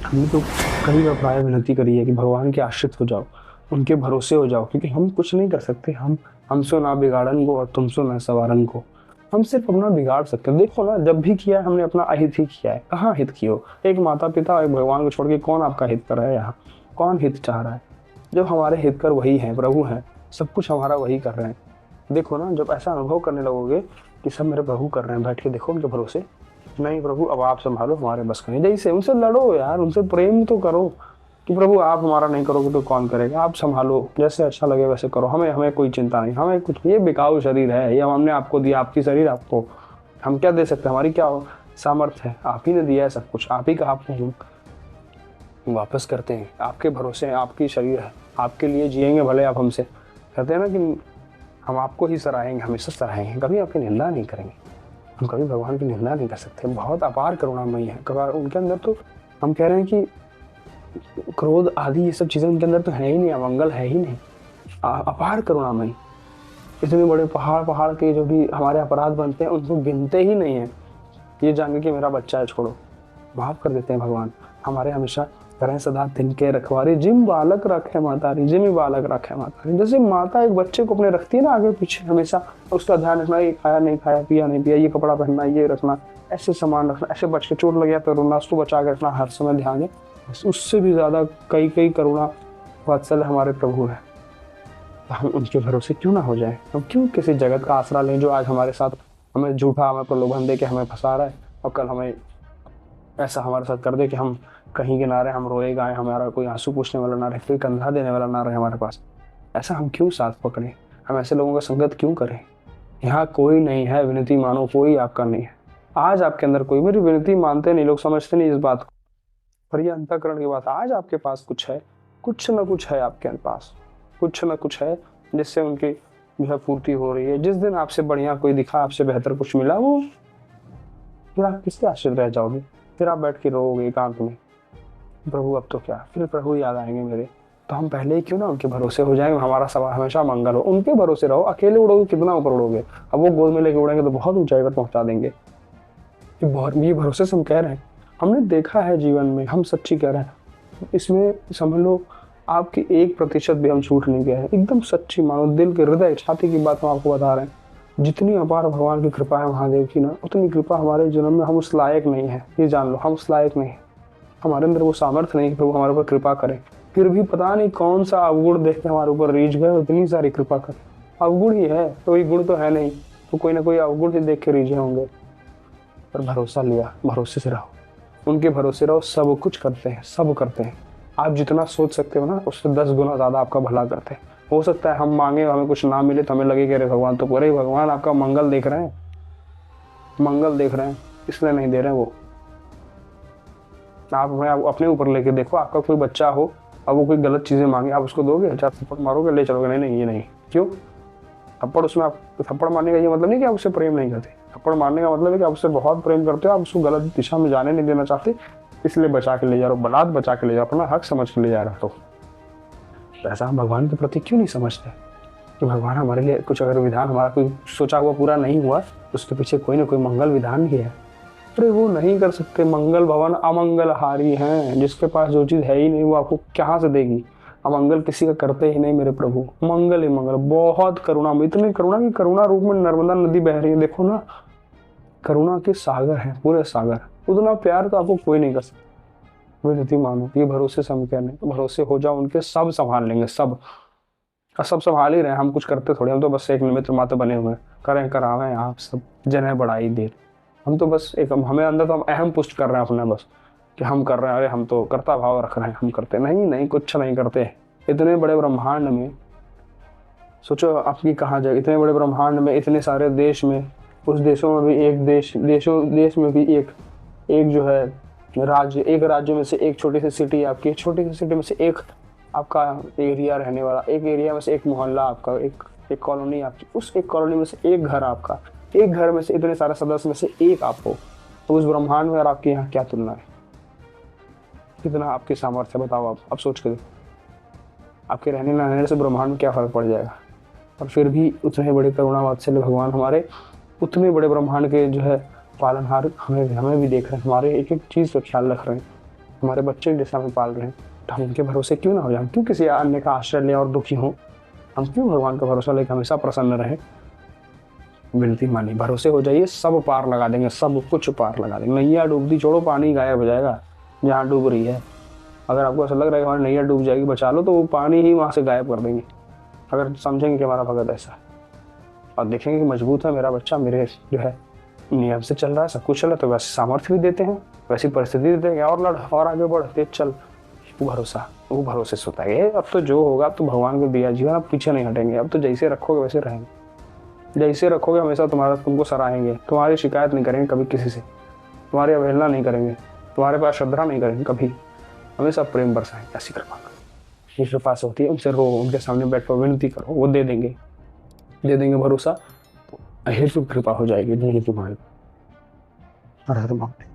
हमने तो कई बार प्राय विनती करी है कि भगवान के आश्रित हो जाओ, उनके भरोसे हो जाओ, क्योंकि हम कुछ नहीं कर सकते। हमसे ना बिगाड़न को और तुमसे ना सवारन को। हम सिर्फ अपना बिगाड़ सकते हैं। देखो ना, जब भी किया है हमने अपना अहित ही किया है। कहाँ हित किया? एक माता पिता और एक भगवान को छोड़ के कौन आपका हित कर रहा है? यहाँ कौन हित चाह रहा है? जब हमारे हित कर वही है, प्रभु हैं, सब कुछ हमारा वही कर रहे हैं। देखो ना, जब ऐसा अनुभव करने लगोगे कि सब मेरे प्रभु कर रहे हैं, बैठ के देखो उनके भरोसे। नहीं प्रभु, अब आप संभालो, हमारे बस का नहीं। जैसे उनसे लड़ो यार, उनसे प्रेम तो करो कि प्रभु आप हमारा नहीं करोगे तो कौन करेगा? आप संभालो, जैसे अच्छा लगे वैसे करो। हमें हमें कोई चिंता नहीं, हमें कुछ। ये बिकाऊ शरीर है, ये हमने आपको दिया, आपकी शरीर आपको। हम क्या दे सकते हैं? हमारी क्या सामर्थ्य है? आप ही ने दिया है सब कुछ, आप ही का आपको हम वापस करते हैं। आपके भरोसे हैं, आपकी शरीर है, आपके लिए जिएंगे। भले आप हमसे कहते हैं ना कि हम आपको ही सराहेंगे, हमेशा सराहेंगे, कभी आपकी निंदा नहीं करेंगे। हम कभी भगवान की निंदा नहीं कर सकते। बहुत अपार करुणामयी है उनके अंदर। तो हम कह रहे हैं कि क्रोध आदि ये सब चीज़ें उनके अंदर तो है ही नहीं, अमंगल है ही नहीं। अपार करुणामयी। इतने बड़े पहाड़ पहाड़ के जो भी हमारे अपराध बनते हैं उनको गिनते ही नहीं है। ये जान के कि मेरा बच्चा है, छोड़ो, माफ कर देते हैं भगवान। हमारे हमेशा करें सदा दिन के रखवारी, जिम बालक रखे मातारी, जिम ही बालक रखे मातारी। जैसे माता एक बच्चे को अपने रखती है ना आगे पीछे, हमेशा उसका ध्यान रखना, ये खाया नहीं खाया, पिया नहीं पिया, ये कपड़ा पहनना, ये रखना, ऐसे सामान रखना, ऐसे बच के चोट लग गया तो रोना, उसको बचा के रखना, हर समय ध्यान है। उससे भी ज्यादा कई कई करुणा वात्सल्य हमारे प्रभु है। तो हम उनके भरोसे क्यों ना हो जाए? हम क्यों किसी जगत का आसरा लें जो आज हमारे साथ हमें झूठा, हमें प्रलोभन दे के हमें फंसा रहा है, और कल हमें ऐसा हमारे साथ कर दे कि हम कहीं किनारे हम रोए गाए, हमारा कोई आंसू पूछने वाला ना रहे, कोई कंधा देने वाला ना रहे हमारे पास। ऐसा हम क्यों साथ पकड़े? हम ऐसे लोगों का संगत क्यों करें? यहाँ कोई नहीं है, विनती मानो, कोई आपका नहीं है। आज आपके अंदर कोई, मेरी विनती मानते नहीं लोग, समझते नहीं इस बात को, पर यह अंतःकरण की बात। आज आपके पास कुछ है, कुछ ना कुछ है आपके पास, कुछ ना कुछ है जिससे उनकी जो है पूर्ति हो रही है। जिस दिन आपसे बढ़िया कोई दिखा, आपसे बेहतर कुछ मिला, वो फिर आप किसके आश्रित रह जाओगे? फिर आप बैठ के रोओगे एकांत में, प्रभु अब तो क्या, फिर प्रभु याद आएंगे मेरे। तो हम पहले ही क्यों ना उनके भरोसे हो जाएं, हमारा सवाल हमेशा मंगल हो। उनके भरोसे रहो। अकेले उड़ोगे कितना ऊपर उड़ोगे? अब वो गोद में लेके उड़ेंगे तो बहुत ऊंचाई पर पहुंचा देंगे। ये भरोसे से हम कह रहे हैं, हमने देखा है जीवन में, हम सच्ची कह रहे हैं। इसमें समझ लो आपकी 1% भी हम झूठ नहीं कह रहे, एकदम सच्ची मानो, दिल के हृदय छाती की बात हम आपको बता रहे हैं। जितनी अपार भगवान की कृपा है महादेव की ना, उतनी कृपा हमारे जन्म में हम उस लायक नहीं है। ये जान लो, हम उस लायक नहीं है। हमारे अंदर वो सामर्थ्य नहीं कि प्रभु हमारे ऊपर कृपा करें। फिर भी पता नहीं कौन सा अवगुण देख के हमारे ऊपर रीझ गए, इतनी सारी कृपा करें। अवगुण ही है, कोई गुण तो है नहीं, तो कोई ना कोई अवगुण ही देख के रीझे होंगे। पर भरोसा लिया, भरोसे से रहो, उनके भरोसे रहो। सब कुछ करते हैं, सब करते हैं। आप जितना सोच सकते हो ना, उससे 10 गुना ज्यादा आपका भला करते हैं। हो सकता है हम मांगे, हमें कुछ ना मिले तो हमें लगे कि अरे भगवान तो पूरे भगवान आपका मंगल देख रहे हैं, मंगल देख रहे हैं, इसलिए नहीं दे रहे हैं वो। आप हमें अपने ऊपर लेके देखो, आपका कोई बच्चा हो और वो कोई गलत चीजें मांगे, आप उसको दोगे? चार थप्पड़ मारोगे, ले चलोगे? नहीं नहीं, ये नहीं। क्यों? थप्पड़, उसमें आप थप्पड़ मारने का ये मतलब नहीं कि आप उससे प्रेम नहीं करते। थप्पड़ मारने का मतलब है कि आप उससे बहुत प्रेम करते हो, आप उसको गलत दिशा में जाने नहीं देना चाहते, इसलिए बचा के ले जा रहे हो, बलात् बचा के ले जा रहे हो, अपना हक समझ के ले जा रहे हो। तो ऐसा हम भगवान के प्रति क्यों नहीं समझते कि भगवान हमारे लिए कुछ अगर विधान, हमारा कोई सोचा हुआ पूरा नहीं हुआ, उसके पीछे कोई ना कोई मंगल विधान भी है। अरे वो नहीं कर सकते। मंगल भवन अमंगलहारी हैं, जिसके पास जो चीज है ही नहीं वो आपको कहाँ से देगी? अमंगल किसी का करते ही नहीं मेरे प्रभु, मंगल ही मंगल। बहुत करुणा, इतनी करुणा की करुणा रूप में नर्मदा नदी बह रही है। देखो ना, करुणा के सागर है, पूरे सागर। उतना प्यार तो आपको कोई नहीं कर सकता। विनती मानो, ये भरोसे से हम कह रहे हैं, भरोसे हो जाओ उनके, सब संभाल लेंगे, सब। और सब संभाल ही रहे हैं, हम कुछ करते थोड़ी, हम तो बस एक निमित्त मात्र बने हुए हैं, करें करावें आप सब जन बढ़ाई देर। हम तो बस एक, हमें अंदर तो हम अहम पुष्ट कर रहे हैं अपना, बस कि हम कर रहे हैं, अरे हम तो कर्ता भाव रख रहे हैं, हम करते नहीं, नहीं कुछ नहीं करते। इतने बड़े ब्रह्मांड में सोचो आपकी कहाँ जाए, इतने बड़े ब्रह्मांड में, इतने सारे देश में, उस देशों में भी एक देश में भी एक जो है राज्य, एक राज्य में से एक छोटी सी सिटी, आपकी छोटी सी सिटी में से एक आपका एरिया रहने वाला, एक एरिया में से एक मोहल्ला आपका, एक कॉलोनी आपकी, उस एक कॉलोनी में से एक घर आपका, एक घर में से इतने सारे सदस्य में से एक आप हो। तो उस ब्रह्मांड में और आपके यहाँ क्या तुलना है? कितना आपकी सामर्थ्य बताओ आप, अब सोच के देखो। आपके रहने न रहने से ब्रह्मांड में क्या फर्क पड़ जाएगा? और फिर भी उतने बड़े करुणा वात्सल्य भगवान हमारे, उतने बड़े ब्रह्मांड के जो है पालनहार हमें भी देख रहे हैं, हमारे एक एक चीज का ख्याल रख रहे हैं। हमारे बच्चे जैसे हमें पाल रहे हैं, तो हम उनके भरोसे क्यों ना हो जाए? हम क्यों किसी अन्य का आश्रय लें और दुखी हों? हम क्यों भगवान का भरोसा लेकर हमेशा प्रसन्न रहें? विनती मानी, भरोसे हो जाइए, सब पार लगा देंगे, सब कुछ पार लगा देंगे। नैया डूबती छोड़ो, पानी गायब हो जाएगा जहाँ डूब रही है। अगर आपको ऐसा लग रहा है कि हमारी नैया डूब जाएगी, बचा लो, तो वो पानी ही वहाँ से गायब कर देंगे। अगर समझेंगे कि हमारा भगत ऐसा है और देखेंगे कि मजबूत है मेरा बच्चा, मेरे जो है नियम से चल रहा है, सब कुछ चल रहा है, तो वैसे सामर्थ्य भी देते हैं, वैसी परिस्थिति देते हैं, और लड़ और आगे बढ़, तेज चल। वो भरोसे से होता है। अब तो जो होगा, अब तो भगवान को दिया जीवन, अब पीछे नहीं हटेंगे। अब तो जैसे रखोगे वैसे रहेंगे, जैसे रखोगे हमेशा तुमको सराहेंगे, तुम्हारी शिकायत नहीं करेंगे कभी किसी से, तुम्हारी अवहेलना नहीं करेंगे, तुम्हारे पास श्रद्धा नहीं करेंगे कभी, हमेशा प्रेम बरसाएंगे। ऐसी कृपा ये कृपा से होती है। उनसे रो, उनके सामने बैठो, विनती करो, वो दे देंगे भरोसा, हेतु कृपा हो जाएगी नहीं तुम्हारी। हर हर महादेव।